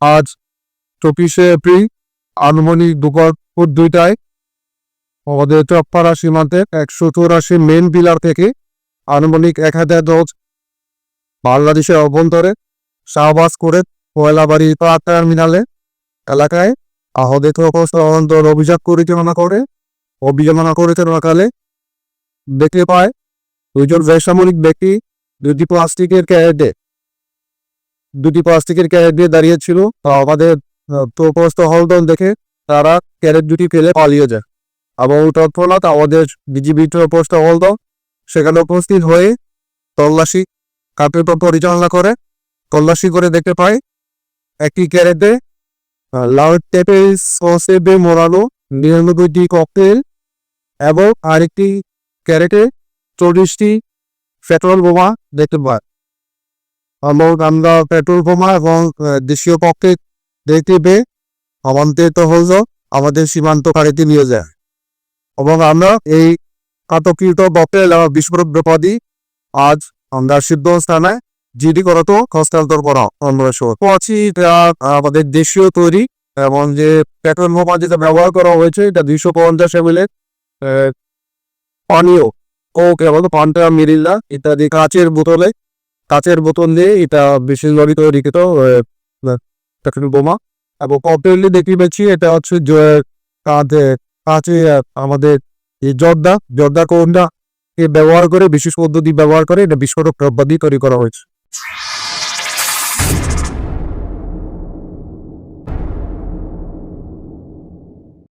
আজ 24শে এপ্রিল আনুমানিক দুপুর 2টায় আমাদের চকপাড়া সীমান্তে 184 মেন পিলার থেকে আনুমানিক 1000 গজ বাংলাদেশের অভ্যন্তরে শাহবাজ করে কয়লাবাড়ি টার্মিনালে এলাকায় আহত অভিযান করিতে দেখতে পায় দুইজন বেসামরিক ব্যক্তি দুটি প্লাস্টিকের ক্যারেট দিয়ে দাঁড়িয়েছিল। আমাদের তৎপরস্থ হলদন দেখে তারা ক্যারেট দুটি ফেলে পালিয়ে যায় এবং তৎক্ষণাৎ আমাদের বিজিবি তৎপরস্থ হলদন সেখানে উপস্থিত হয়ে তল্লাশি কার্যক্রম পরিচালনা করে। তল্লাশি করে দেখতে পায় একটি ক্যারেটে লাল টেপে মোড়ানো 99টি ককটেল এবং আরেকটি ক্যারেটে 40টি পেট্রোল বোমা দেখতে পায়। এবং আমরা পেট্রোল বোমা এবং দেশীয় ককটেল দেখতে পেয়ে আমাদের সীমান্ত গাড়িতে নিয়ে যায় এবং আমরা এই আতঙ্কিত ককটেল বিস্ফোরক দ্রব্যাদি আজ আমরা সিদ্ধগঞ্জ থানায় জিডি করতো হস্তান্তর করা আছি। আমাদের দেশীয় তৈরি এবং যে পেট্রোল বোমা যেটা ব্যবহার করা হয়েছে এটা 250 ml পানীয় কোক এবং পান্টা মিরিন্ডা ইত্যাদি কাচের বোতল দিয়ে এটা বিশেষ লড়ি তৈরিকৃত পেট্রোল বোমা এবং ককটেল দেখতে পাচ্ছি এটা হচ্ছে কাঁচে আমাদের এই জর্দা কোনটা ব্যবহার করে বিশেষ পদ্ধতি ব্যবহার করে এটা বিস্ফোরক দ্রব্যাদি তৈরি করা হয়েছে।